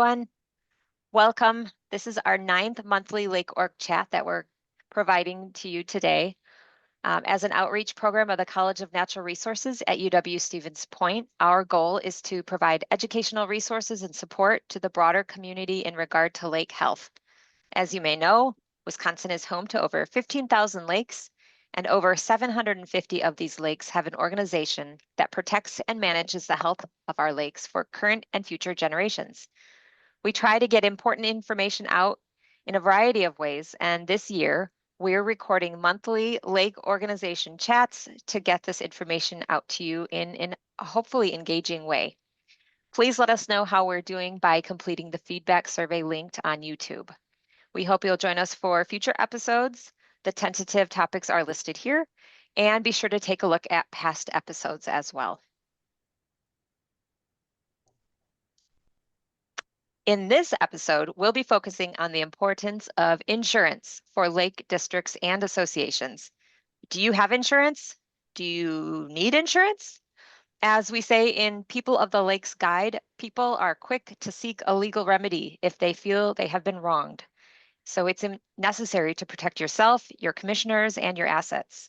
Everyone, welcome. This is our 9th monthly Lake Org chat that we're providing to you today as an outreach program of the College of Natural Resources at UW-Stevens Point. Our goal is to provide educational resources and support to the broader community in regard to lake health. As you may know, Wisconsin is home to over 15,000 lakes, and over 750 of these lakes have an organization that protects and manages the health of our lakes for current and future generations. We try to get important information out in a variety of ways, and this year we're recording monthly lake organization chats to get this information out to you in a hopefully engaging way. Please let us know how we're doing by completing the feedback survey linked on YouTube. We hope you'll join us for future episodes. The tentative topics are listed here, and be sure to take a look at past episodes as well. In this episode, we'll be focusing on the importance of insurance for lake districts and associations. Do you have insurance? Do you need insurance? As we say in People of the Lakes Guide, people are quick to seek a legal remedy if they feel they have been wronged. So it's necessary to protect yourself, your commissioners, and your assets.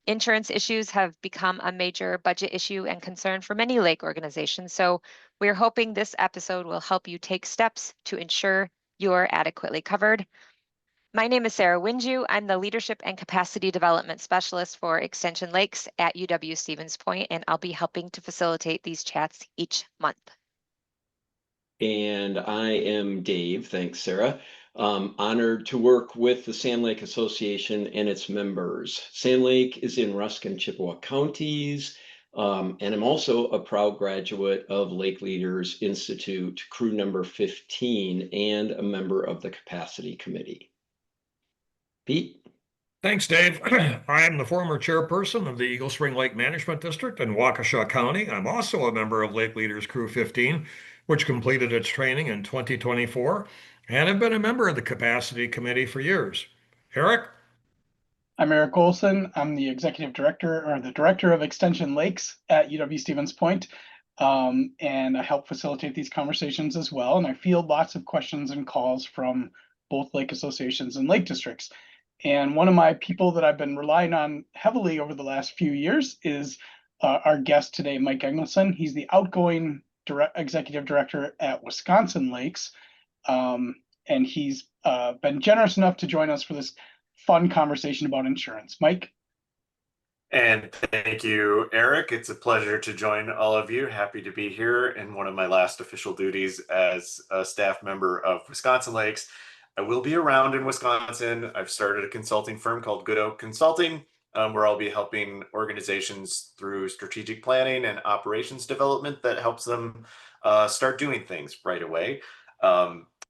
Insurance issues have become a major budget issue and concern for many lake organizations, so we're hoping this episode will help you take steps to ensure you're adequately covered. My name is Sarah Winju. I'm the Leadership and Capacity Development Specialist for Extension Lakes at UW-Stevens Point, and I'll be helping to facilitate these chats each month. And I am Dave. Thanks, Sarah. Honored to work with the Sand Lake Association and its members. Sand Lake is in Rusk and Chippewa counties, and I'm also a proud graduate of Lake Leaders Institute, crew number 15, and a member of the Capacity Committee. Pete? Thanks, Dave. I am the former chairperson of the Eagle Spring Lake Management District in Waukesha County. I'm also a member of Lake Leaders Crew 15, which completed its training in 2024, and have been a member of the Capacity Committee for years. Eric? I'm Eric Olson. I'm the executive director or the director of Extension Lakes at UW-Stevens Point, and I help facilitate these conversations as well. And I field lots of questions and calls from both lake associations and lake districts. And one of my people that I've been relying on heavily over the last few years is our guest today, Mike Engelson. He's the outgoing executive director at Wisconsin Lakes, and he's been generous enough to join us for this fun conversation about insurance. Mike? And thank you, Eric. It's a pleasure to join all of you. Happy to be here in one of my last official duties as a staff member of Wisconsin Lakes. I will be around in Wisconsin. I've started a consulting firm called Good Oak Consulting, where I'll be helping organizations through strategic planning and operations development that helps them start doing things right away.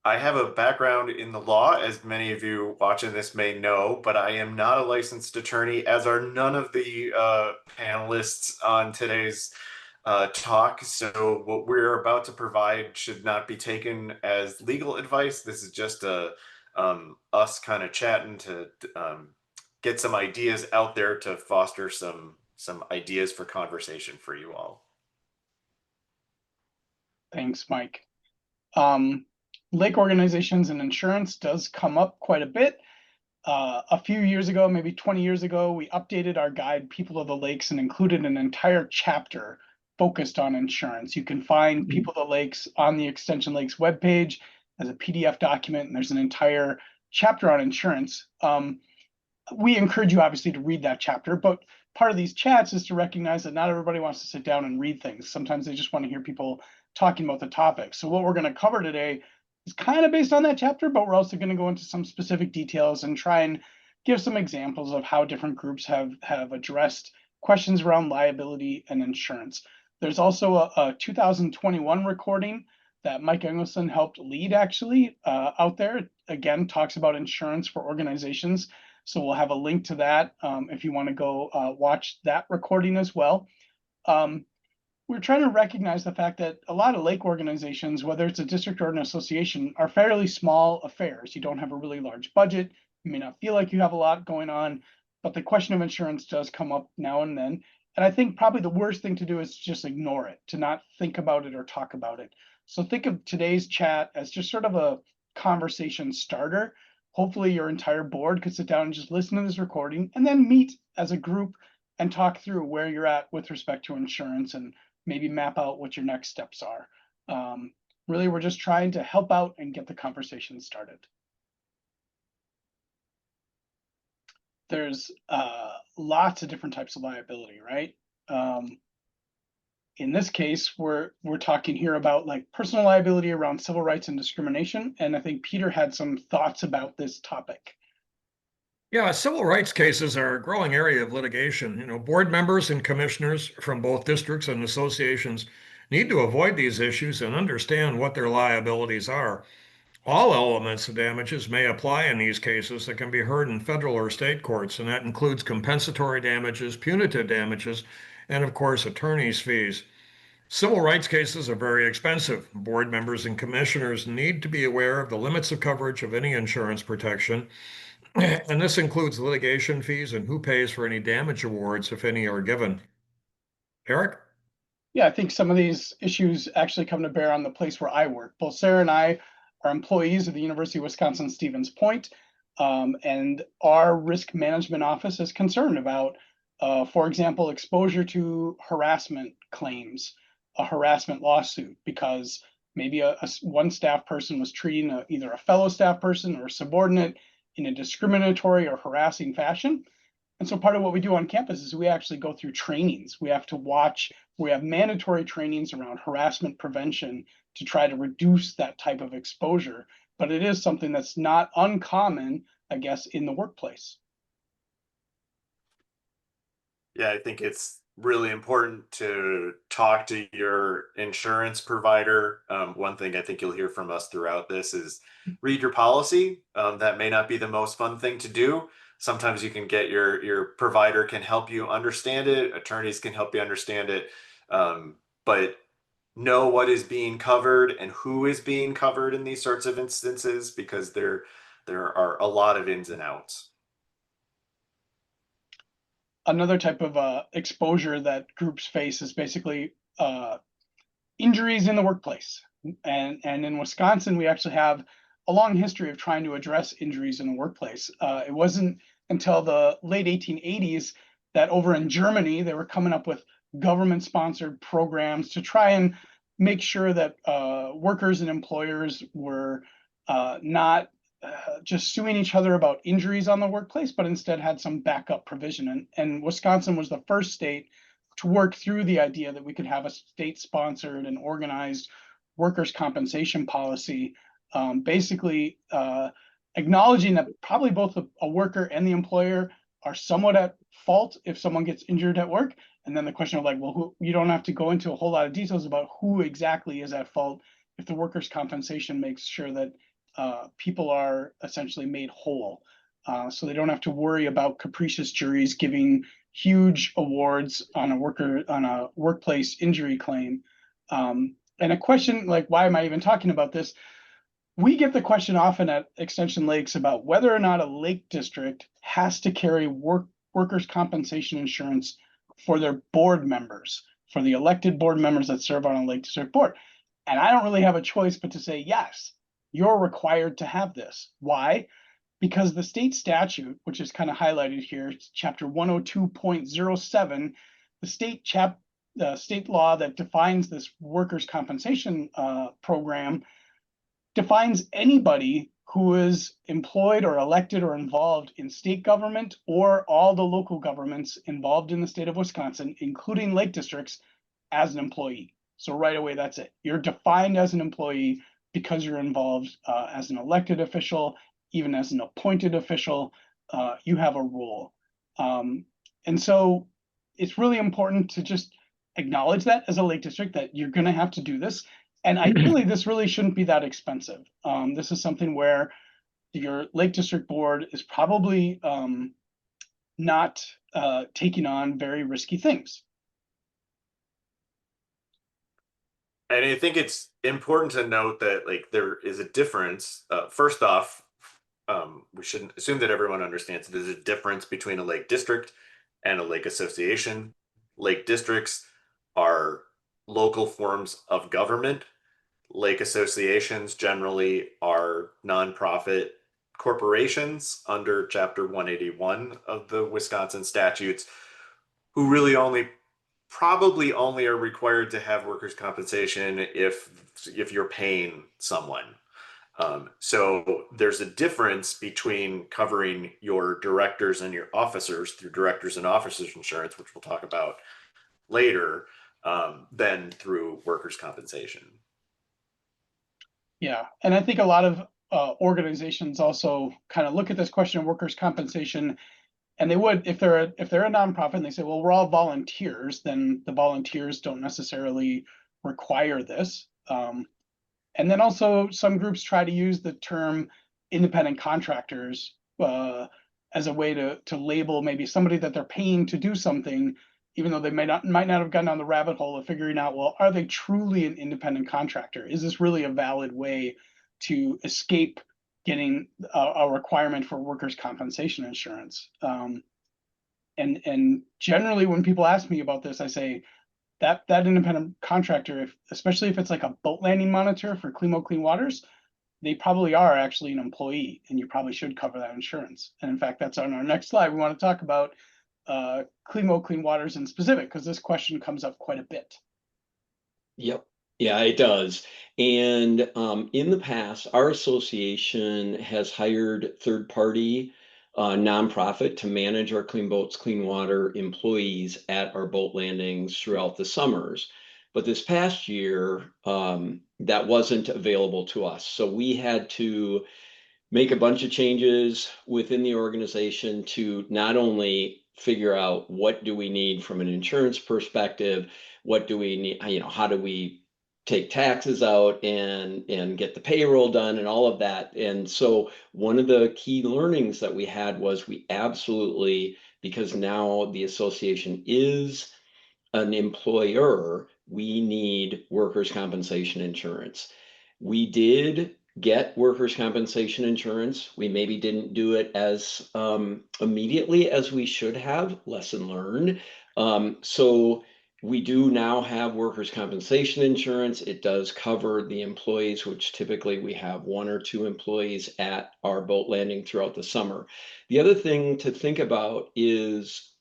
I have a background in the law, as many of you watching this may know, but I am not a licensed attorney, as are none of the panelists on today's talk. So what we're about to provide should not be taken as legal advice. This is just us kind of chatting to get some ideas out there to foster some ideas for conversation for you all. Thanks, Mike. Lake organizations and insurance does come up quite a bit. A few years ago, maybe 20 years ago, we updated our guide, People of the Lakes, and included an entire chapter focused on insurance. You can find People of the Lakes on the Extension Lakes webpage as a PDF document, and there's an entire chapter on insurance. We encourage you, obviously, to read that chapter, but part of these chats is to recognize that not everybody wants to sit down and read things. Sometimes they just want to hear people talking about the topic. So what we're going to cover today is kind of based on that chapter, but we're also going to go into some specific details and try and give some examples of how different groups have addressed questions around liability and insurance. There's also a 2021 recording that Mike Engelson helped lead, actually, out there. Again, talks about insurance for organizations. So we'll have a link to that if you want to go watch that recording as well. We're trying to recognize the fact that a lot of lake organizations, whether it's a district or an association, are fairly small affairs. You don't have a really large budget. You may not feel like you have a lot going on, but the question of insurance does come up now and then. And I think probably the worst thing to do is just ignore it, to not think about it or talk about it. So think of today's chat as just sort of a conversation starter. Hopefully your entire board could sit down and just listen to this recording and then meet as a group and talk through where you're at with respect to insurance and maybe map out what your next steps are. Really, we're just trying to help out and get the conversation started. There's lots of different types of liability, right? In this case, we're talking here about like personal liability around civil rights and discrimination. And I think Peter had some thoughts about this topic. Yeah, civil rights cases are a growing area of litigation. Board members and commissioners from both districts and associations need to avoid these issues and understand what their liabilities are. All elements of damages may apply in these cases that can be heard in federal or state courts, and that includes compensatory damages, punitive damages, and of course, attorney's fees. Civil rights cases are very expensive. Board members and commissioners need to be aware of the limits of coverage of any insurance protection. And this includes litigation fees and who pays for any damage awards, if any are given. Eric? Yeah, I think some of these issues actually come to bear on the place where I work. Both Sarah and I are employees of the University of Wisconsin-Stevens Point, and our risk management office is concerned about, for example, exposure to harassment claims, a harassment lawsuit, because maybe one staff person was treating either a fellow staff person or a subordinate in a discriminatory or harassing fashion. And so part of what we do on campus is we actually go through trainings. We have to watch, we have mandatory trainings around harassment prevention to try to reduce that type of exposure. But it is something that's not uncommon, I guess, in the workplace. Yeah, I think it's really important to talk to your insurance provider. One thing I think you'll hear from us throughout this is read your policy. That may not be the most fun thing to do. Sometimes you can get your provider can help you understand it. Attorneys can help you understand it. But know what is being covered and who is being covered in these sorts of instances, because there are a lot of ins and outs. Another type of exposure that groups face is basically injuries in the workplace. And in Wisconsin, we actually have a long history of trying to address injuries in the workplace. It wasn't until the late 1880s that over in Germany, they were coming up with government-sponsored programs to try and make sure that workers and employers were not just suing each other about injuries on the workplace, but instead had some backup provision. And Wisconsin was the first state to work through the idea that we could have a state-sponsored and organized workers' compensation policy, basically acknowledging that probably both a worker and the employer are somewhat at fault if someone gets injured at work. And then the question of like, well, you don't have to go into a whole lot of details about who exactly is at fault if the workers' compensation makes sure that people are essentially made whole. So they don't have to worry about capricious juries giving huge awards on a workplace injury claim. And a question like, why am I even talking about this? We get the question often at Extension Lakes about whether or not a lake district has to carry workers' compensation insurance for their board members, for the elected board members that serve on a lake district board. And I don't really have a choice but to say, yes, you're required to have this. Why? Because the state statute, which is kind of highlighted here, chapter 102.07, the state law that defines this workers' compensation program defines anybody who is employed or elected or involved in state government or all the local governments involved in the state of Wisconsin, including lake districts, as an employee. So right away, that's it. You're defined as an employee because you're involved as an elected official, even as an appointed official, you have a role. And so it's really important to just acknowledge that as a lake district that you're going to have to do this. And ideally, this really shouldn't be that expensive. This is something where your lake district board is probably not taking on very risky things. And I think it's important to note that like there is a difference. First off, we shouldn't assume that everyone understands there's a difference between a lake district and a lake association. Lake districts are local forms of government. Lake associations generally are nonprofit corporations under Chapter 181 of the Wisconsin statutes, who really probably only are required to have workers' compensation if you're paying someone. So there's a difference between covering your directors and your officers through directors and officers insurance, which we'll talk about later, than through workers' compensation. Yeah, and I think a lot of organizations also kind of look at this question of workers' compensation, and they would, if they're a nonprofit and they say, well, we're all volunteers, then the volunteers don't necessarily require this. And then also some groups try to use the term independent contractors as a way to label maybe somebody that they're paying to do something, even though they might not have gone down the rabbit hole of figuring out, well, are they truly an independent contractor? Is this really a valid way to escape getting a requirement for workers' compensation insurance? And generally when people ask me about this, I say, that independent contractor, especially if it's like a boat landing monitor for Clean Waters, they probably are actually an employee, and you probably should cover that insurance. And in fact, that's on our next slide. We want to talk about Clean Waters in specific, because this question comes up quite a bit. Yep. Yeah, it does. And in the past, our association has hired third-party nonprofit to manage our Clean Boats, Clean Water employees at our boat landings throughout the summers. But this past year, that wasn't available to us. So we had to make a bunch of changes within the organization to not only figure out what do we need from an insurance perspective, what do we need, how do we take taxes out and get the payroll done and all of that. And so one of the key learnings that we had was we absolutely, because now the association is an employer, we need workers' compensation insurance. We did get workers' compensation insurance. We maybe didn't do it as immediately as we should have. Lesson learned. So we do now have workers' compensation insurance. It does cover the employees, which typically we have 1 or 2 employees at our boat landing throughout the summer. The other thing to think about is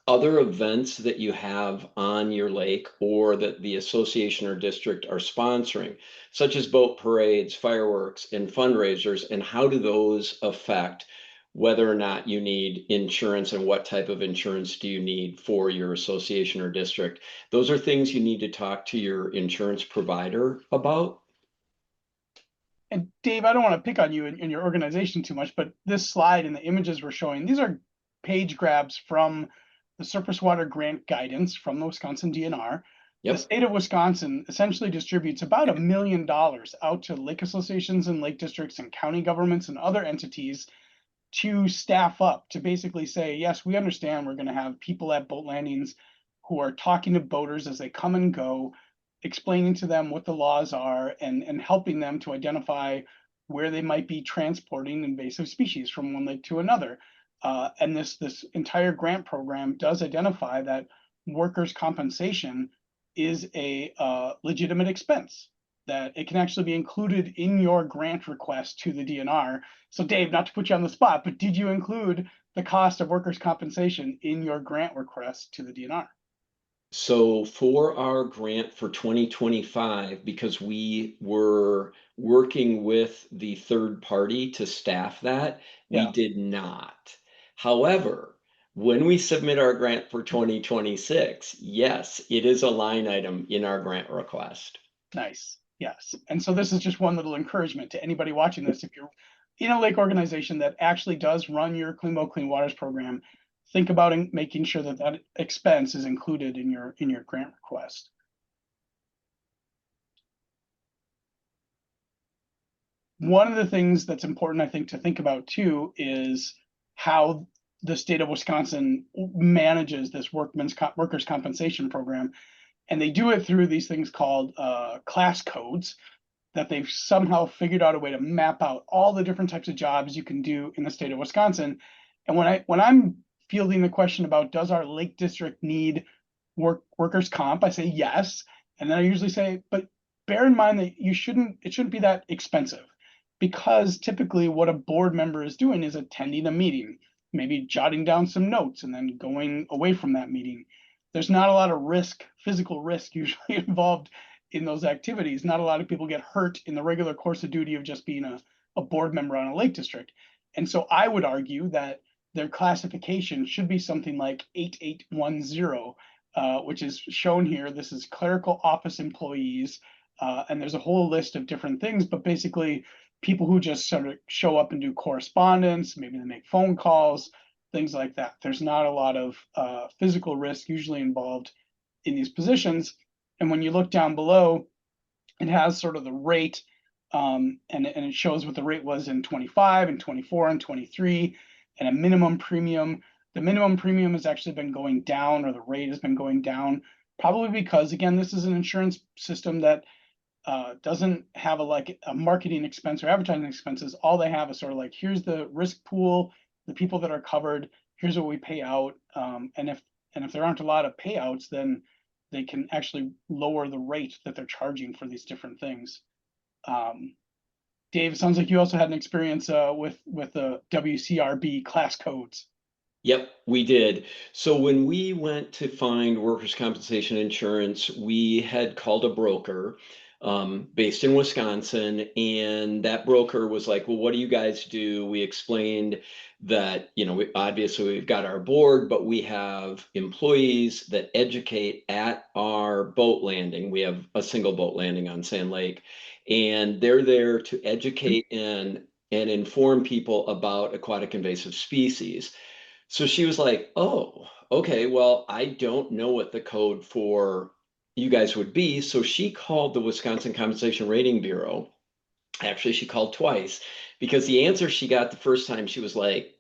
other events that you have on your lake or that the association or district are sponsoring, such as boat parades, fireworks, and fundraisers, and how do those affect whether or not you need insurance and what type of insurance do you need for your association or district. Those are things you need to talk to your insurance provider about. And Dave, I don't want to pick on you and your organization too much, but this slide and the images we're showing, these are page grabs from the surface water grant guidance from the Wisconsin DNR. Yep. The state of Wisconsin essentially distributes about $1 million out to lake associations and lake districts and county governments and other entities to staff up, to basically say, yes, we understand we're going to have people at boat landings who are talking to boaters as they come and go, explaining to them what the laws are and helping them to identify where they might be transporting invasive species from one lake to another. And this entire grant program does identify that workers' compensation is a legitimate expense, that it can actually be included in your grant request to the DNR. So Dave, not to put you on the spot, but did you include the cost of workers' compensation in your grant request to the DNR? So for our grant for 2025, because we were working with the third party to staff that, we did not. However, when we submit our grant for 2026, yes, it is a line item in our grant request. Nice. Yes. And so this is just one little encouragement to anybody watching this. If you're in a lake organization that actually does run your Clean Boat, Clean Waters program, think about making sure that that expense is included in your grant request. One of the things that's important, I think, to think about too is how the state of Wisconsin manages this workers' compensation program. And they do it through these things called class codes that they've somehow figured out a way to map out all the different types of jobs you can do in the state of Wisconsin. And when I'm fielding the question about does our lake district need workers' comp, I say yes. And then I usually say, but bear in mind that it shouldn't be that expensive, because typically what a board member is doing is attending a meeting, maybe jotting down some notes and then going away from that meeting. There's not a lot of risk, physical risk usually involved in those activities. Not a lot of people get hurt in the regular course of duty of just being a board member on a lake district. And so I would argue that their classification should be something like 8810, which is shown here. This is clerical office employees, and there's a whole list of different things, but basically people who just sort of show up and do correspondence, maybe they make phone calls, things like that. There's not a lot of physical risk usually involved in these positions. And when you look down below, it has sort of the rate, and it shows what the rate was in 25 and 24 and 23, and a minimum premium. The minimum premium has actually been going down, or the rate has been going down, probably because, again, this is an insurance system that doesn't have a marketing expense or advertising expenses. All they have is sort of like, here's the risk pool, the people that are covered, here's what we pay out. And if there aren't a lot of payouts, then they can actually lower the rate that they're charging for these different things. Dave, sounds like you also had an experience with the WCRB class codes. Yep, we did. So when we went to find workers' compensation insurance, we had called a broker based in Wisconsin, and that broker was like, well, what do you guys do? We explained that, obviously we've got our board, but we have employees that educate at our boat landing. We have a single boat landing on Sand Lake, and they're there to educate and inform people about aquatic invasive species. So she was like, oh, okay, well, I don't know what the code for you guys would be. So she called the Wisconsin Compensation Rating Bureau. Actually, she called twice, because the answer she got the first time, she was like,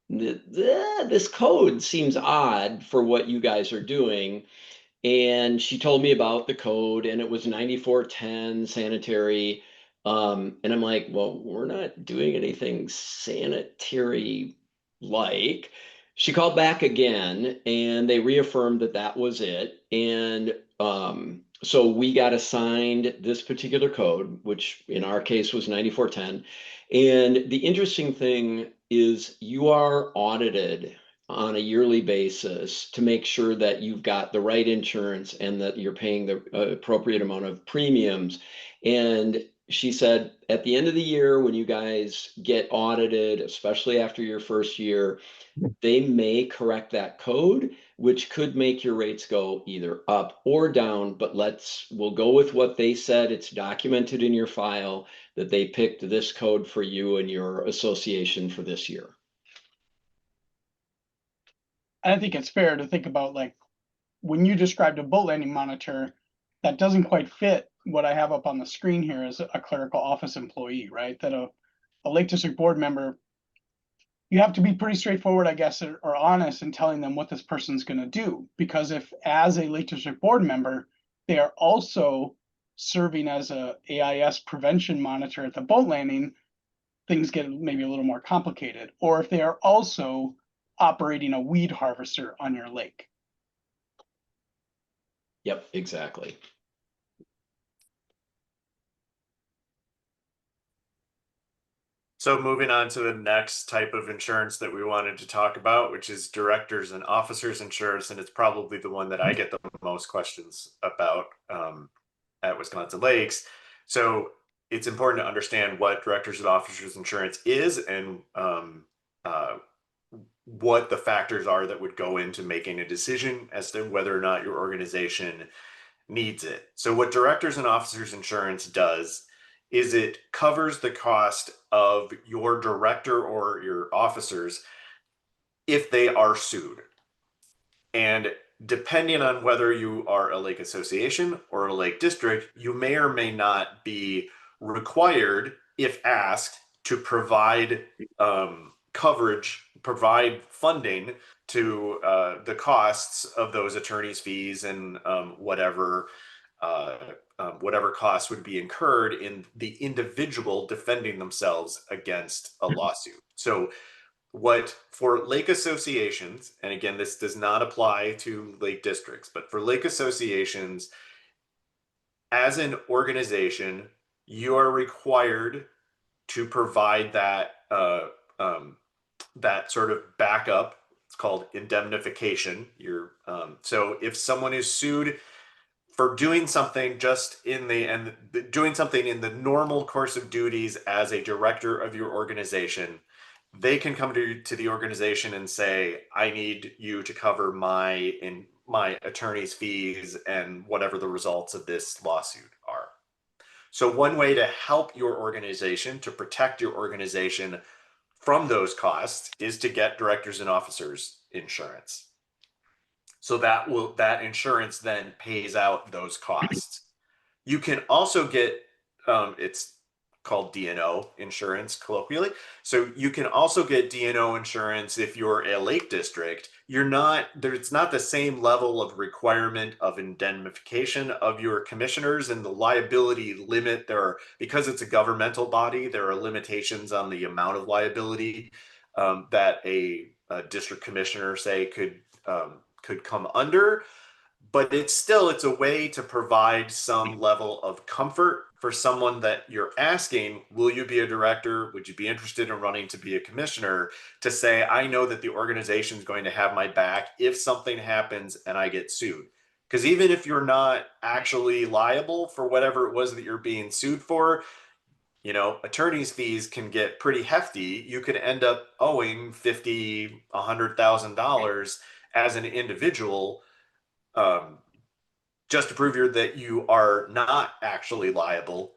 this code seems odd for what you guys are doing. And she told me about the code, and it was 9410 sanitary. And I'm like, well, we're not doing anything sanitary like. She called back again, and they reaffirmed that that was it. And so we got assigned this particular code, which in our case was 9410. And the interesting thing is you are audited on a yearly basis to make sure that you've got the right insurance and that you're paying the appropriate amount of premiums. And she said, at the end of the year, when you guys get audited, especially after your first year, they may correct that code, which could make your rates go either up or down, but we'll go with what they said. It's documented in your file that they picked this code for you and your association for this year. I think it's fair to think about, like, when you described a boat landing monitor, that doesn't quite fit what I have up on the screen here as a clerical office employee, right? That a Lake District board member, you have to be pretty straightforward, I guess, or honest in telling them what this person's going to do. Because if, as a Lake District board member, they are also serving as a AIS prevention monitor at the boat landing, things get maybe a little more complicated. Or if they are also operating a weed harvester on your lake. Yep, exactly. So moving on to the next type of insurance that we wanted to talk about, which is directors and officers insurance. And it's probably the one that I get the most questions about at Wisconsin Lakes. So it's important to understand what directors and officers insurance is, and what the factors are that would go into making a decision as to whether or not your organization needs it. So what directors and officers insurance does is it covers the cost of your director or your officers if they are sued. And depending on whether you are a lake association or a lake district, you may or may not be required, if asked, to provide coverage, provide funding to the costs of those attorneys' fees and whatever costs would be incurred in the individual defending themselves against a lawsuit. So what for lake associations, and again, this does not apply to lake districts, but for lake associations, as an organization, you are required to provide that sort of backup. It's called indemnification. So if someone is sued for doing something doing something in the normal course of duties as a director of your organization, they can come to the organization and say, I need you to cover my attorney's fees and whatever the results of this lawsuit are. So one way to help your organization, to protect your organization from those costs, is to get directors and officers insurance. So that insurance then pays out those costs. You can also get it's called D&O insurance colloquially. So you can also get D&O insurance if you're a lake district. It's not the same level of requirement of indemnification of your commissioners, and the liability limit because it's a governmental body, there are limitations on the amount of liability that a district commissioner, say, could come under. But it's a way to provide some level of comfort for someone that you're asking, will you be a director? Would you be interested in running to be a commissioner? To say, I know that the organization is going to have my back if something happens and I get sued. Because even if you're not actually liable for whatever it was that you're being sued for, attorney's fees can get pretty hefty. You could end up owing $50,000, $100,000 as an individual, just to prove that you are not actually liable.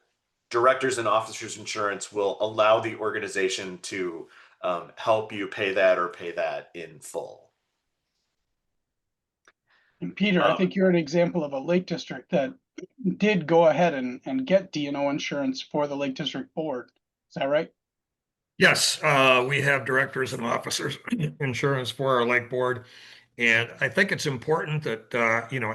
Directors and officers insurance will allow the organization to help you pay that or pay that in full. And Peter, I think you're an example of a lake district that did go ahead and get D&O insurance for the Lake District Board. Is that right? Yes, we have directors and officers insurance for our lake board. And I think it's important that,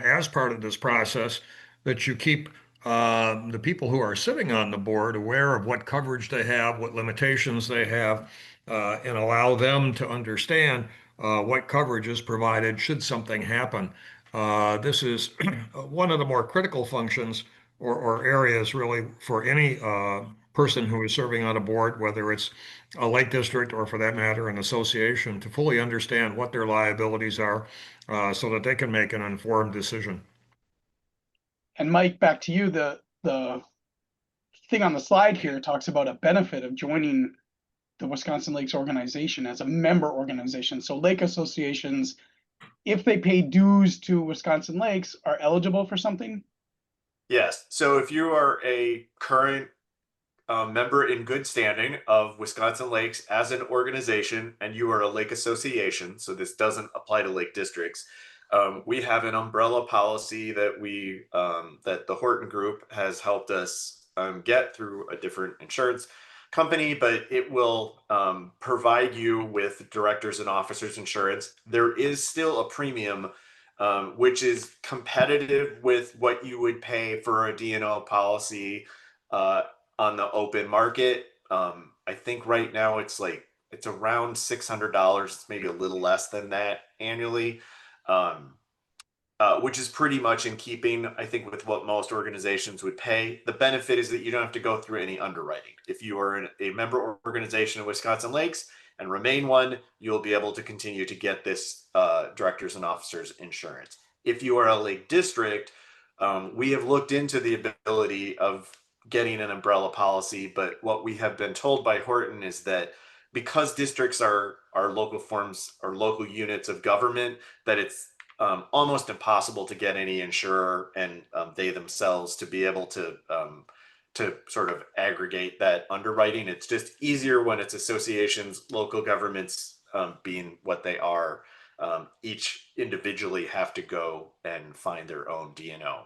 as part of this process, that you keep the people who are sitting on the board aware of what coverage they have, what limitations they have, and allow them to understand what coverage is provided should something happen. This is one of the more critical functions or areas really for any person who is serving on a board, whether it's a lake district or, for that matter, an association, to fully understand what their liabilities are so that they can make an informed decision. And Mike, back to you. The thing on the slide here talks about a benefit of joining the Wisconsin Lakes organization as a member organization. So lake associations, if they pay dues to Wisconsin Lakes, are eligible for something? Yes. So if you are a current member in good standing of Wisconsin Lakes as an organization, and you are a lake association, so this doesn't apply to lake districts, we have an umbrella policy that that the Horton Group has helped us get through a different insurance company, but it will provide you with directors and officers insurance. There is still a premium, which is competitive with what you would pay for a D&O policy on the open market. I think right now it's around $600. It's maybe a little less than that annually, which is pretty much in keeping, I think, with what most organizations would pay. The benefit is that you don't have to go through any underwriting. If you are a member organization of Wisconsin Lakes and remain one, you'll be able to continue to get this directors and officers insurance. If you are a lake district, we have looked into the ability of getting an umbrella policy, but what we have been told by Horton is that because districts are local forms or local units of government, that it's almost impossible to get any insurer and they themselves to be able to sort of aggregate that underwriting. It's just easier when it's associations, local governments being what they are, each individually have to go and find their own D&O.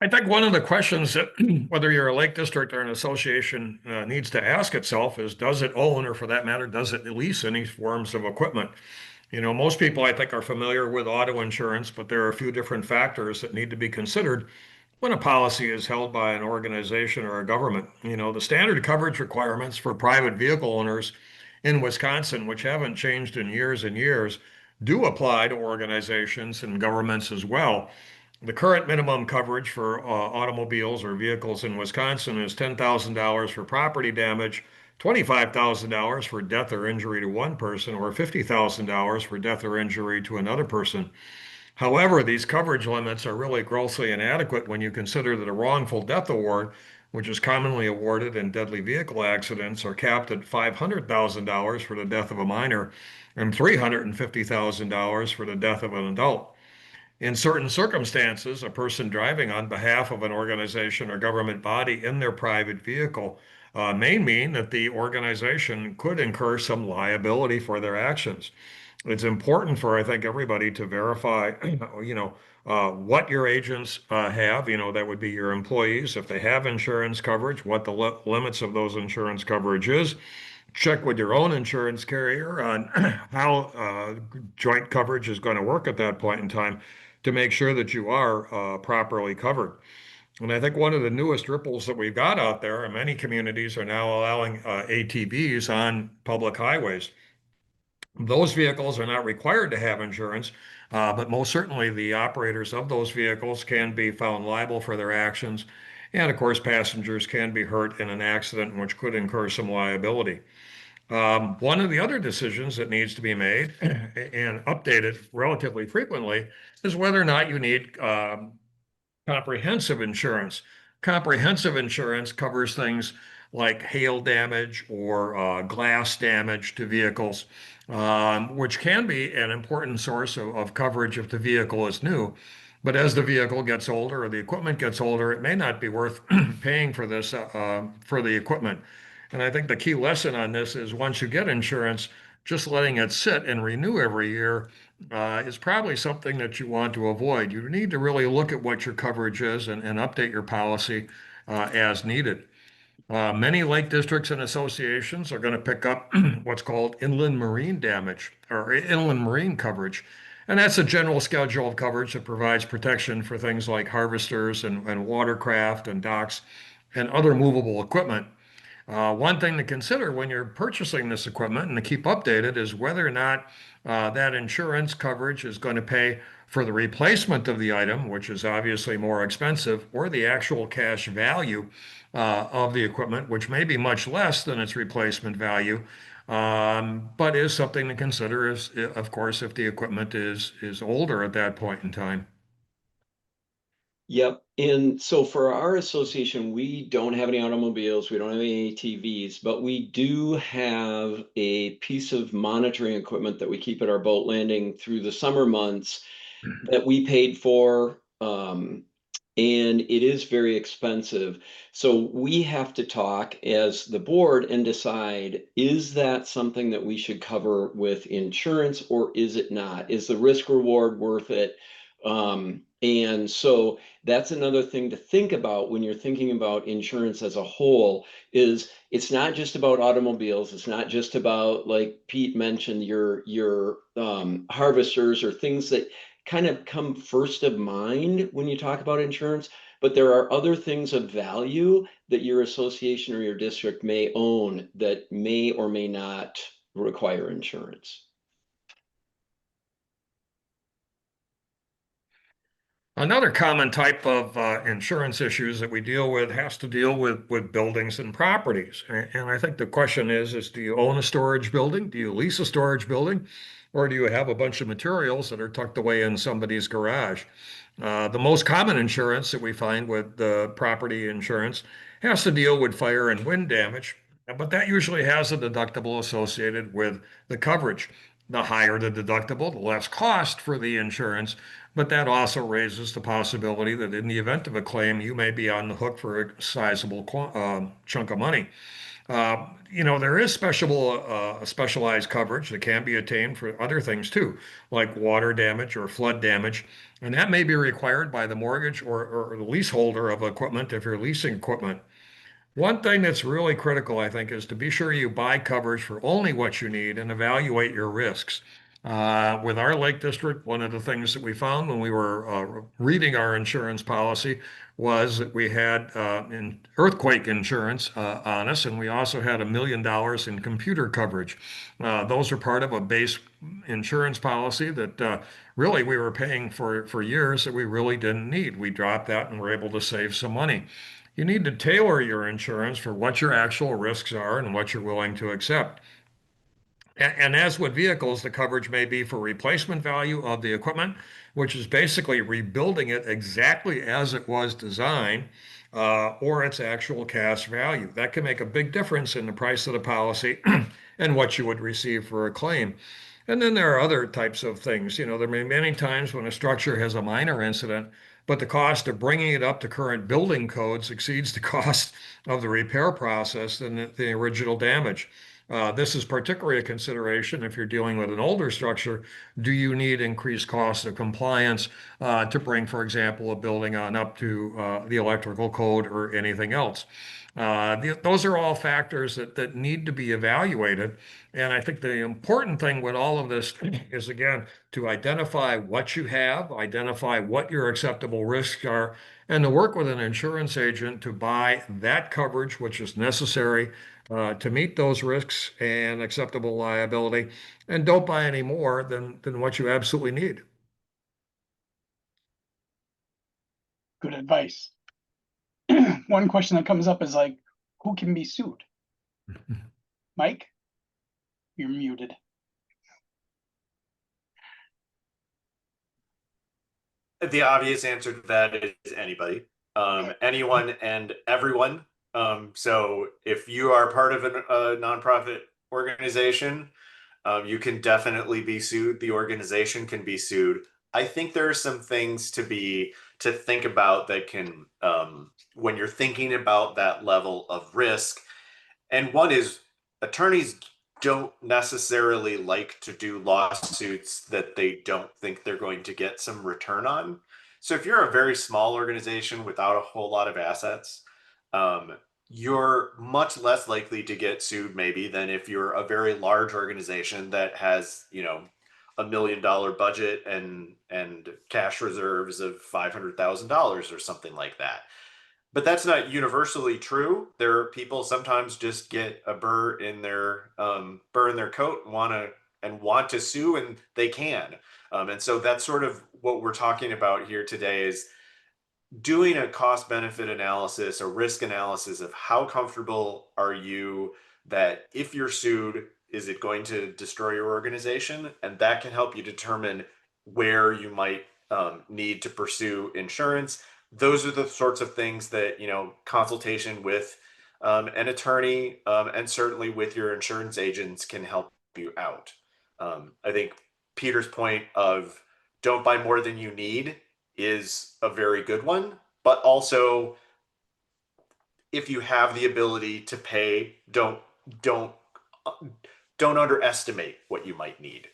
I think one of the questions that whether you're a lake district or an association needs to ask itself is, does it own, or for that matter, does it lease any forms of equipment? Most people, I think, are familiar with auto insurance, but there are a few different factors that need to be considered when a policy is held by an organization or a government. The standard coverage requirements for private vehicle owners in Wisconsin, which haven't changed in years and years, do apply to organizations and governments as well. The current minimum coverage for automobiles or vehicles in Wisconsin is $10,000 for property damage, $25,000 for death or injury to one person, or $50,000 for death or injury to another person. However, these coverage limits are really grossly inadequate when you consider that a wrongful death award, which is commonly awarded in deadly vehicle accidents, are capped at $500,000 for the death of a minor and $350,000 for the death of an adult. In certain circumstances, a person driving on behalf of an organization or government body in their private vehicle may mean that the organization could incur some liability for their actions. It's important for, I think, everybody to verify, what your agents have. That would be your employees. If they have insurance coverage, what the limits of those insurance coverage is. Check with your own insurance carrier on how joint coverage is going to work at that point in time to make sure that you are properly covered. And I think one of the newest ripples that we've got out there, and many communities are now allowing ATVs on public highways. Those vehicles are not required to have insurance, but most certainly the operators of those vehicles can be found liable for their actions. And of course, passengers can be hurt in an accident which could incur some liability. One of the other decisions that needs to be made and updated relatively frequently is whether or not you need comprehensive insurance. Comprehensive insurance covers things like hail damage or glass damage to vehicles, which can be an important source of coverage if the vehicle is new. But as the vehicle gets older or the equipment gets older, it may not be worth paying for this for the equipment. And I think the key lesson on this is once you get insurance, just letting it sit and renew every year is probably something that you want to avoid. You need to really look at what your coverage is and update your policy as needed. Many lake districts and associations are going to pick up what's called inland marine damage or inland marine coverage. And that's a general schedule of coverage that provides protection for things like harvesters and watercraft and docks and other movable equipment. One thing to consider when you're purchasing this equipment and to keep updated is whether or not that insurance coverage is going to pay for the replacement of the item, which is obviously more expensive, or the actual cash value of the equipment, which may be much less than its replacement value, but is something to consider, of course, if the equipment is older at that point in time. Yep. And so for our association, we don't have any automobiles, we don't have any ATVs, but we do have a piece of monitoring equipment that we keep at our boat landing through the summer months that we paid for. And it is very expensive. So we have to talk as the board and decide, is that something that we should cover with insurance or is it not? Is the risk reward worth it? And so that's another thing to think about when you're thinking about insurance as a whole is it's not just about automobiles. It's not just about, like Pete mentioned, your harvesters or things that kind of come first of mind when you talk about insurance, but there are other things of value that your association or your district may own that may or may not require insurance. Another common type of insurance issues that we deal with has to deal with buildings and properties. And I think the question is do you own a storage building? Do you lease a storage building? Or do you have a bunch of materials that are tucked away in somebody's garage? The most common insurance that we find with the property insurance has to deal with fire and wind damage, but that usually has a deductible associated with the coverage. The higher the deductible, the less cost for the insurance, but that also raises the possibility that in the event of a claim, you may be on the hook for a sizable chunk of money. There is specialized coverage that can be attained for other things too, like water damage or flood damage, and that may be required by the mortgage or the leaseholder of equipment if you're leasing equipment. One thing that's really critical, I think, is to be sure you buy coverage for only what you need and evaluate your risks. With our Lake District, one of the things that we found when we were reading our insurance policy was that we had earthquake insurance on us, and we also had $1 million in computer coverage. Those are part of a base insurance policy that really we were paying for years that we really didn't need. We dropped that and were able to save some money. You need to tailor your insurance for what your actual risks are and what you're willing to accept. And as with vehicles, the coverage may be for replacement value of the equipment, which is basically rebuilding it exactly as it was designed, or its actual cash value. That can make a big difference in the price of the policy and what you would receive for a claim. And then there are other types of things. You know, there may be many times when a structure has a minor incident, but the cost of bringing it up to current building codes exceeds the cost of the repair process and the original damage. This is particularly a consideration if you're dealing with an older structure. Do you need increased cost of compliance to bring, for example, a building on up to the electrical code or anything else? Those are all factors that need to be evaluated. And I think the important thing with all of this is, again, to identify what you have, identify what your acceptable risks are, and to work with an insurance agent to buy that coverage which is necessary to meet those risks and acceptable liability, and don't buy any more than what you absolutely need. Good advice. One question that comes up is like, who can be sued? Mike, you're muted. The obvious answer to that is anybody, anyone and everyone. So if you are part of a nonprofit organization, you can definitely be sued. The organization can be sued. I think there are some things to think about that can, when you're thinking about that level of risk. And one is, attorneys don't necessarily like to do lawsuits that they don't think they're going to get some return on. So if you're a very small organization without a whole lot of assets, you're much less likely to get sued maybe than if you're a very large organization that has, you know, $1 million budget and cash reserves of $500,000 or something like that. But that's not universally true. There are people sometimes just get a burr in their coat and want to sue, and they can. And so that's sort of what we're talking about here today, is doing a cost benefit analysis, a risk analysis of how comfortable are you that if you're sued, is it going to destroy your organization? And that can help you determine where you might need to pursue insurance. Those are the sorts of things that, you know, consultation with an attorney and certainly with your insurance agents can help you out. I think Peter's point of don't buy more than you need is a very good one, but also if you have the ability to pay, don't underestimate what you might need.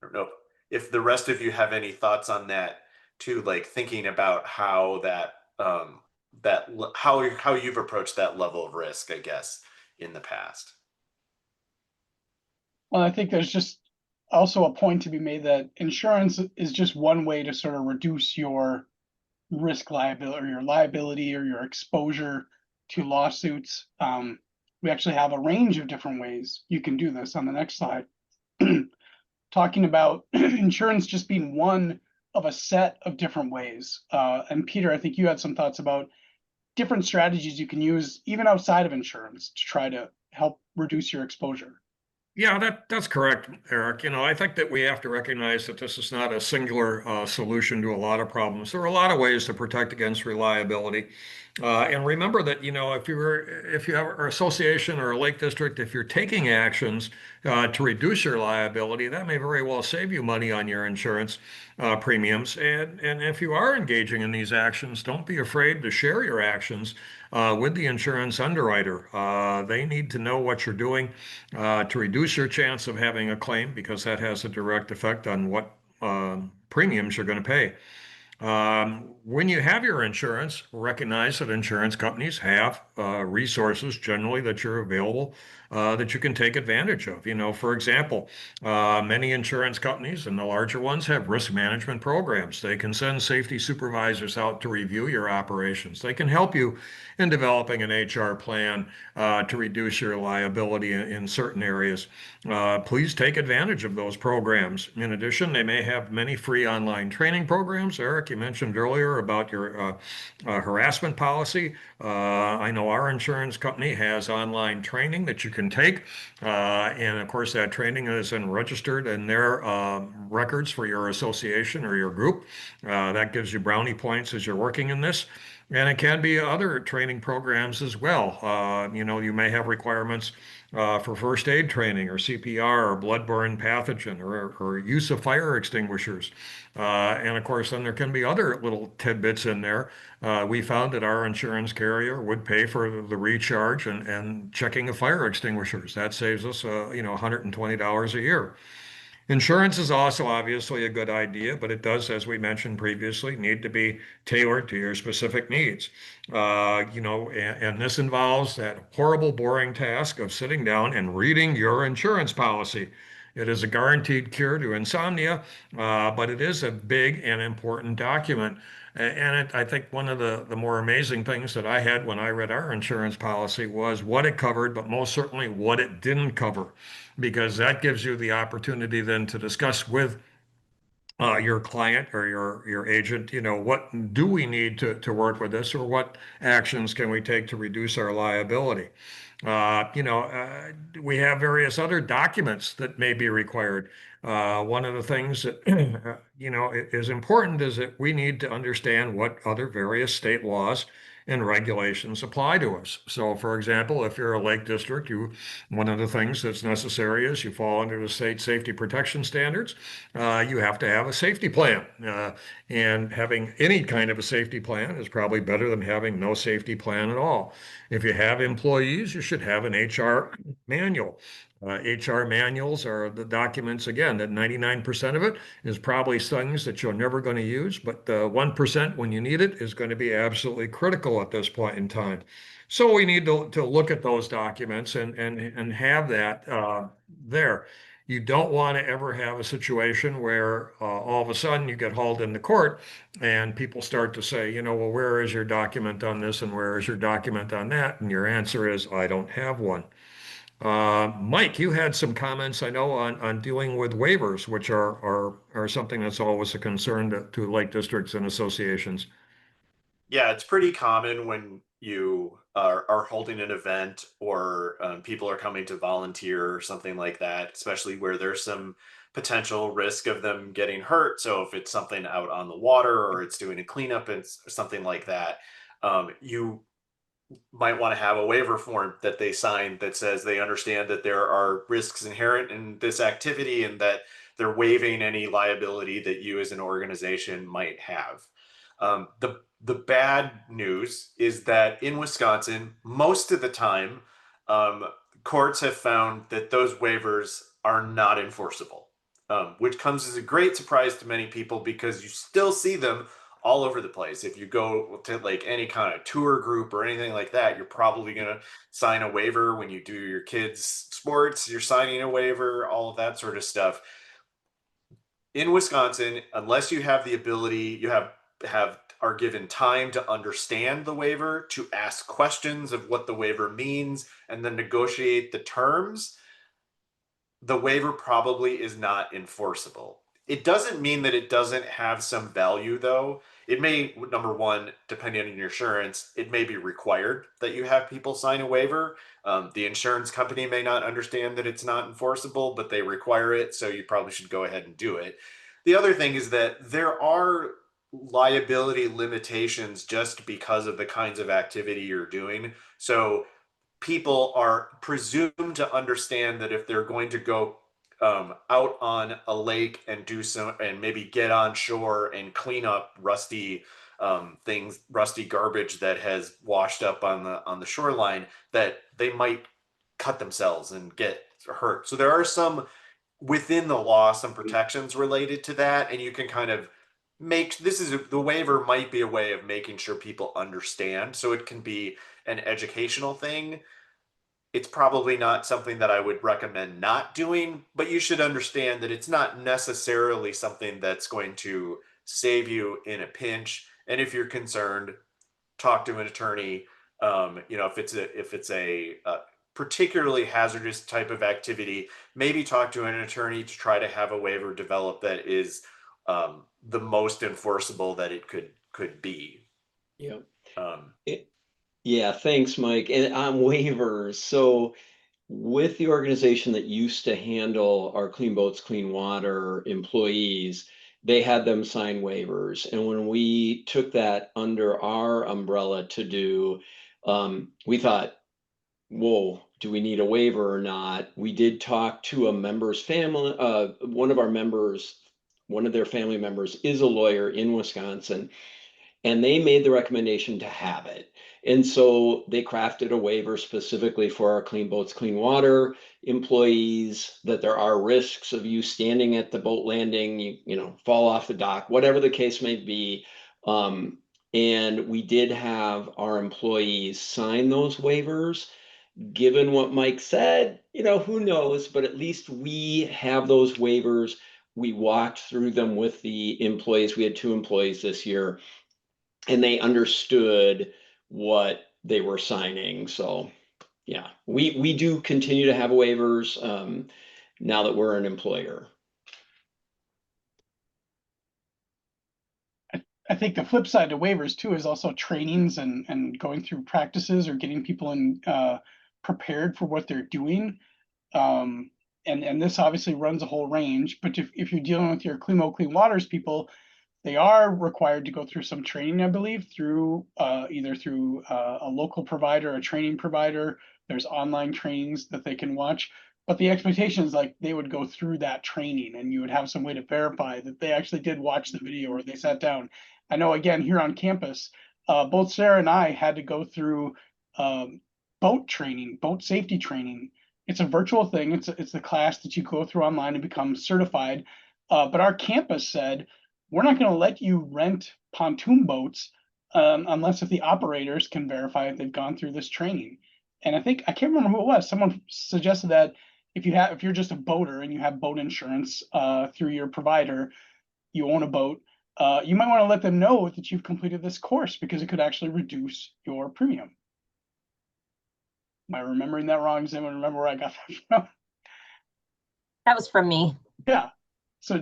I don't know if the rest of you have any thoughts on that too, like thinking about how how you've approached that level of risk, I guess, in the past. Well, I think there's just also a point to be made that insurance is just one way to sort of reduce your risk liability or your exposure to lawsuits. We actually have a range of different ways you can do this on the next slide. Talking about insurance just being one of a set of different ways. And Peter, I think you had some thoughts about different strategies you can use even outside of insurance to try to help reduce your exposure. Yeah, that's correct, Eric. You know, I think that we have to recognize that this is not a singular solution to a lot of problems. There are a lot of ways to protect against reliability. And remember that, you know, if you have an association or a lake district, if you're taking actions to reduce your liability, that may very well save you money on your insurance premiums. And if you are engaging in these actions, don't be afraid to share your actions with the insurance underwriter. They need to know what you're doing to reduce your chance of having a claim, because that has a direct effect on what premiums you're going to pay. When you have your insurance, recognize that insurance companies have resources generally that are available that you can take advantage of. For example, many insurance companies and the larger ones have risk management programs. They can send safety supervisors out to review your operations. They can help you in developing an HR plan to reduce your liability in certain areas. Please take advantage of those programs. In addition, they may have many free online training programs. Eric, you mentioned earlier about your harassment policy. I know our insurance company has online training that you can take. And of course, that training is registered in their records for your association or your group. That gives you brownie points as you're working in this. And it can be other training programs as well. You may have requirements for first aid training or CPR or bloodborne pathogen or use of fire extinguishers. And of course, then there can be other little tidbits in there. We found that our insurance carrier would pay for the recharge and checking of fire extinguishers. That saves us, $120 a year. Insurance is also obviously a good idea, but it does, as we mentioned previously, need to be tailored to your specific needs. And this involves that horrible, boring task of sitting down and reading your insurance policy. It is a guaranteed cure to insomnia, but it is a big and important document. And I think one of the more amazing things that I had when I read our insurance policy was what it covered, but most certainly what it didn't cover, because that gives you the opportunity then to discuss with your client or your agent, what do we need to work with this, or what actions can we take to reduce our liability? We have various other documents that may be required. One of the things that is important is that we need to understand what other various state laws and regulations apply to us. So, for example, if you're a lake district, one of the things that's necessary is you fall under the state safety protection standards. You have to have a safety plan. And having any kind of a safety plan is probably better than having no safety plan at all. If you have employees, you should have an HR manual. HR manuals are the documents, again, that 99% of it is probably things that you're never going to use, but 1% when you need it is going to be absolutely critical at this point in time. So we need to look at those documents and have that there. You don't want to ever have a situation where all of a sudden you get hauled into court and people start to say, well, where is your document on this and where is your document on that? And your answer is, I don't have one. Mike, you had some comments, I know, on dealing with waivers, which are something that's always a concern to lake districts and associations. Yeah, it's pretty common when you are holding an event or people are coming to volunteer or something like that, especially where there's some potential risk of them getting hurt. So if it's something out on the water or it's doing a cleanup and something like that, you might want to have a waiver form that they sign that says they understand that there are risks inherent in this activity and that they're waiving any liability that you as an organization might have. The bad news is that in Wisconsin, most of the time, courts have found that those waivers are not enforceable, which comes as a great surprise to many people because you still see them all over the place. If you go to like any kind of tour group or anything like that, you're probably going to sign a waiver. When you do your kids' sports, you're signing a waiver, all of that sort of stuff. In Wisconsin, unless you have the ability, you are given time to understand the waiver, to ask questions of what the waiver means, and then negotiate the terms, the waiver probably is not enforceable. It doesn't mean that it doesn't have some value, though. It may, number one, depending on your insurance, it may be required that you have people sign a waiver. The insurance company may not understand that it's not enforceable, but they require it, so you probably should go ahead and do it. The other thing is that there are liability limitations just because of the kinds of activity you're doing. So people are presumed to understand that if they're going to go out on a lake and do some and maybe get on shore and clean up rusty things, rusty garbage that has washed up on the shoreline, that they might cut themselves and get hurt. So there are some within the law, some protections related to that, and you can kind of the waiver might be a way of making sure people understand. So it can be an educational thing. it's probably not something that I would recommend not doing, but you should understand that it's not necessarily something that's going to save you in a pinch. And if you're concerned, talk to an attorney. If it's a particularly hazardous type of activity, maybe talk to an attorney to try to have a waiver developed that is the most enforceable that it could be. Yeah. Um, Yeah, thanks, Mike. And on waivers, so with the organization that used to handle our Clean Boats, Clean Water employees, they had them sign waivers. And when we took that under our umbrella to do, we thought, whoa, do we need a waiver or not? We did talk to a member's family, one of our members, one of their family members is a lawyer in Wisconsin, and they made the recommendation to have it. And so they crafted a waiver specifically for our Clean Boats, Clean Water employees, that there are risks of you standing at the boat landing, you fall off the dock, whatever the case may be. And we did have our employees sign those waivers. Given what Mike said, who knows, but at least we have those waivers. We walked through them with the employees. We had 2 employees this year, and they understood what they were signing. So yeah, we do continue to have waivers now that we're an employer. I think the flip side to waivers too is also trainings and going through practices or getting people prepared for what they're doing. And this obviously runs a whole range, but if you're dealing with your Clean Waters people, they are required to go through some training, I believe, through either through a local provider, a training provider. There's online trainings that they can watch, but the expectation is like they would go through that training, and you would have some way to verify that they actually did watch the video or they sat down. I know, again, here on campus, both Sarah and I had to go through boat training, boat safety training. It's a virtual thing. It's the class that you go through online and become certified. But our campus said, we're not going to let you rent pontoon boats unless if the operators can verify that they've gone through this training. And I can't remember who it was. Someone suggested that if you're just a boater and you have boat insurance through your provider, you own a boat, you might want to let them know that you've completed this course because it could actually reduce your premium. Am I remembering that wrong? Does anyone remember where I got that from? That was from me. Yeah. So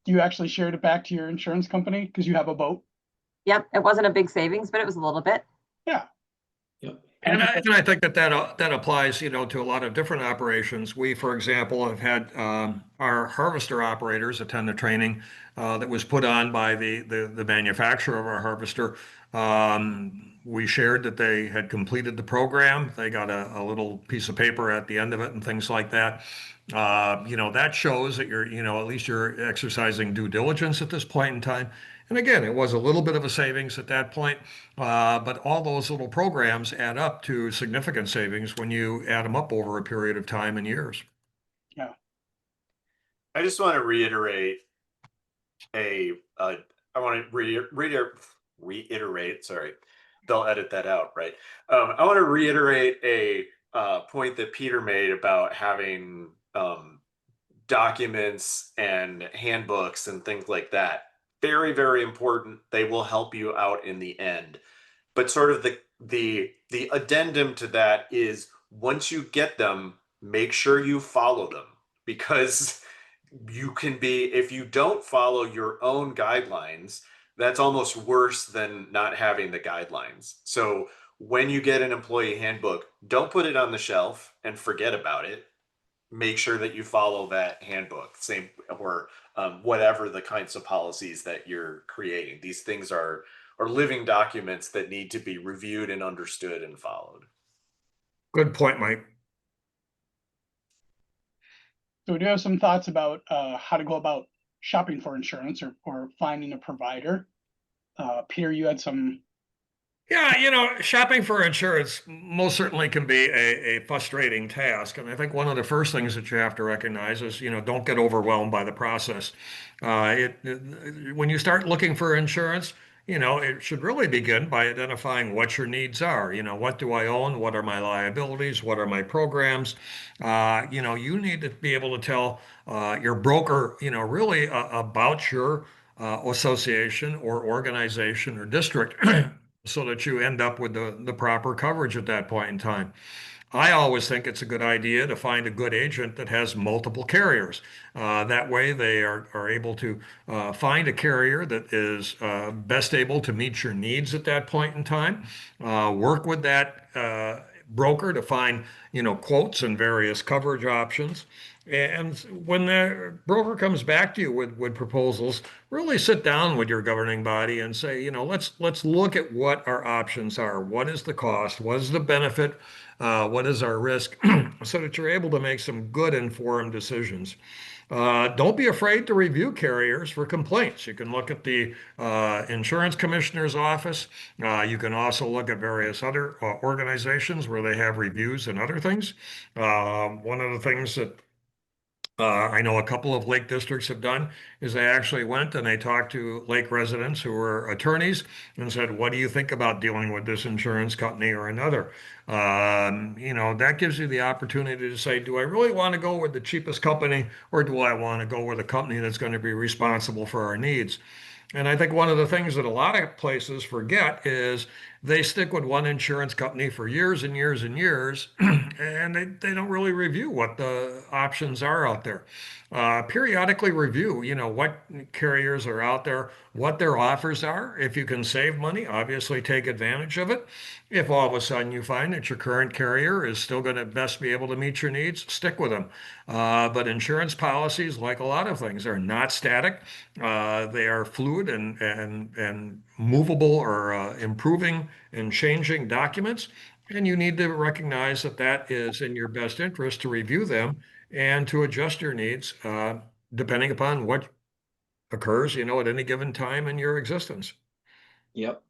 you actually shared it back to your insurance company because you have a boat? Yep, it wasn't a big savings, but it was a little bit. Yeah. Yep. And I think that applies, to a lot of different operations. We, for example, have had our harvester operators attend a training that was put on by the manufacturer of our harvester. We shared that they had completed the program. They got a little piece of paper at the end of it and things like that. That shows that you're, at least you're exercising due diligence at this point in time. And again, it was a little bit of a savings at that point, but all those little programs add up to significant savings when you add them up over a period of time and years. Yeah. I just want to reiterate reiterate, sorry, they'll edit that out, right? I want to reiterate a point that Peter made about having documents and handbooks and things like that. Very, very important. They will help you out in the end. But sort of the addendum to that is, once you get them, make sure you follow them, because you can be, if you don't follow your own guidelines, that's almost worse than not having the guidelines. So when you get an employee handbook, don't put it on the shelf and forget about it. Make sure that you follow that handbook, or whatever the kinds of policies that you're creating. These things are living documents that need to be reviewed and understood and followed. Good point, Mike. So do you have some thoughts about how to go about shopping for insurance or finding a provider? Peter, you had some. Yeah, shopping for insurance most certainly can be a frustrating task. And I think one of the first things that you have to recognize is, don't get overwhelmed by the process. When you start looking for insurance, it should really begin by identifying what your needs are. What do I own? What are my liabilities? What are my programs? You need to be able to tell your broker, really about your association or organization or district so that you end up with the proper coverage at that point in time. I always think it's a good idea to find a good agent that has multiple carriers. That way, they are able to find a carrier that is best able to meet your needs at that point in time. Work with that broker to find, quotes and various coverage options. And when the broker comes back to you with proposals, really sit down with your governing body and say, let's look at what our options are. What is the cost? What is the benefit? What is our risk? So that you're able to make some good informed decisions. Don't be afraid to review carriers for complaints. You can look at the insurance commissioner's office. You can also look at various other organizations where they have reviews and other things. One of the things that I know a couple of lake districts have done is they actually went and they talked to lake residents who were attorneys and said, what do you think about dealing with this insurance company or another? That gives you the opportunity to say, do I really want to go with the cheapest company, or do I want to go with a company that's going to be responsible for our needs? And I think one of the things that a lot of places forget is they stick with one insurance company for years and years and years, and they don't really review what the options are out there. Periodically review, what carriers are out there, what their offers are. If you can save money, obviously take advantage of it. If all of a sudden you find that your current carrier is still going to best be able to meet your needs, stick with them. But insurance policies, like a lot of things, are not static. They are fluid and movable or improving and changing documents. And you need to recognize that that is in your best interest to review them and to adjust your needs depending upon what occurs, at any given time in your existence. Yep.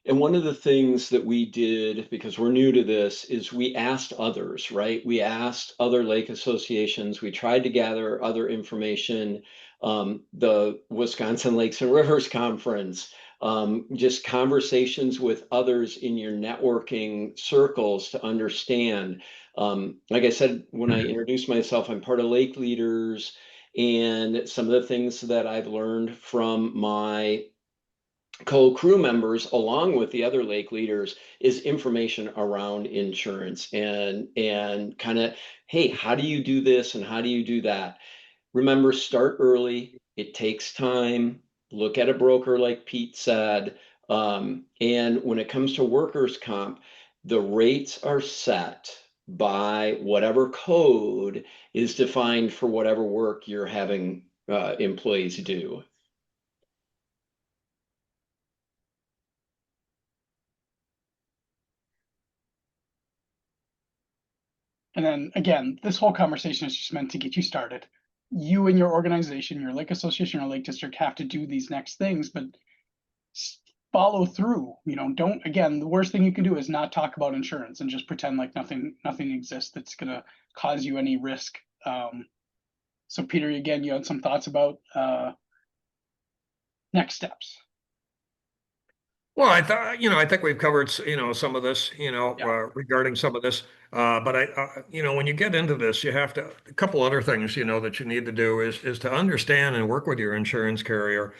And one of the things that we did, because we're new to this, is we asked others, right? We asked other lake associations. We tried to gather other information. The Wisconsin Lakes and Rivers Conference, just conversations with others in your networking circles to understand. Like I said, when I introduced myself, I'm part of Lake Leaders, and some of the things that I've learned from my co-crew members along with the other lake leaders is information around insurance and kind of, hey, how do you do this and how do you do that? Remember, start early. It takes time. Look at a broker, like Pete said. And when it comes to workers' comp, the rates are set by whatever code is defined for whatever work you're having employees do. And then again, this whole conversation is just meant to get you started. You and your organization, your lake association or lake district have to do these next things, but follow through. Don't, again, the worst thing you can do is not talk about insurance and just pretend like nothing exists that's going to cause you any risk. So Peter, again, you had some thoughts about next steps. Well, I think we've covered, some of this, regarding some of this. But when you get into this, you have to, a couple other things, that you need to do is to understand and work with your insurance carrier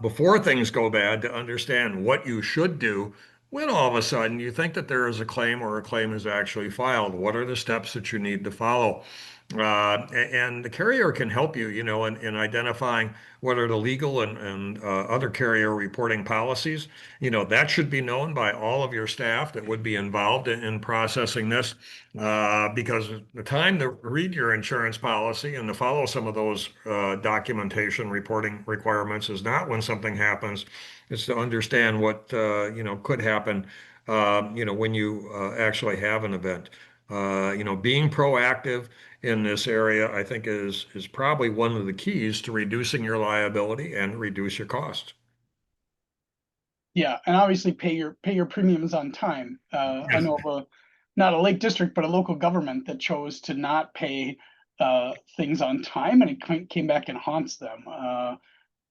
before things go bad, to understand what you should do when all of a sudden you think that there is a claim or a claim is actually filed. What are the steps that you need to follow? And the carrier can help you, in identifying what are the legal and other carrier reporting policies. That should be known by all of your staff that would be involved in processing this, because the time to read your insurance policy and to follow some of those documentation reporting requirements is not when something happens. It's to understand what, could happen, when you actually have an event. Being proactive in this area, I think is probably one of the keys to reducing your liability and reduce your costs. Yeah, and obviously pay your premiums on time. I know of not a lake district, but a local government that chose to not pay things on time, and it came back and haunts them.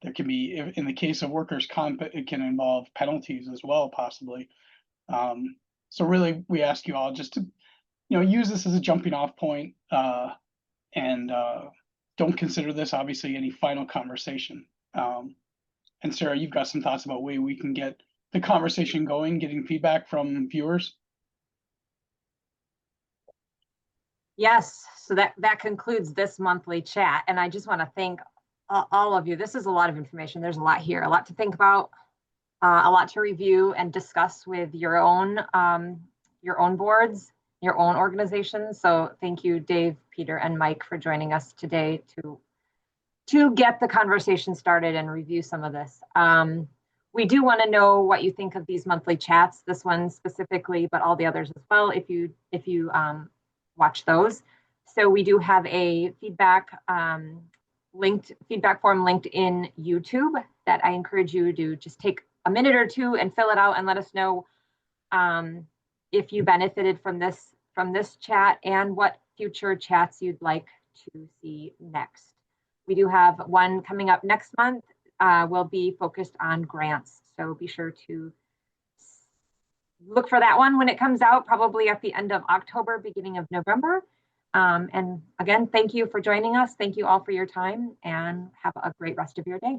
There can be, in the case of workers' comp, it can involve penalties as well, possibly. So really, we ask you all just to, use this as a jumping off point, and don't consider this obviously any final conversation. And Sarah, you've got some thoughts about way we can get the conversation going, getting feedback from viewers. Yes, so that concludes this monthly chat, and I just want to thank all of you. This is a lot of information. There's a lot here, a lot to think about, a lot to review and discuss with your own boards, your own organizations. So thank you, Dave, Peter, and Mike, for joining us today to get the conversation started and review some of this. We do want to know what you think of these monthly chats, this one specifically, but all the others as well, if you watch those. So we do have a feedback form linked in YouTube that I encourage you to just take a minute or two and fill it out and let us know if you benefited from this chat and what future chats you'd like to see next. We do have one coming up next month, will be focused on grants. So be sure to look for that one when it comes out, probably at the end of October, beginning of November. And again, thank you for joining us. Thank you all for your time, and have a great rest of your day.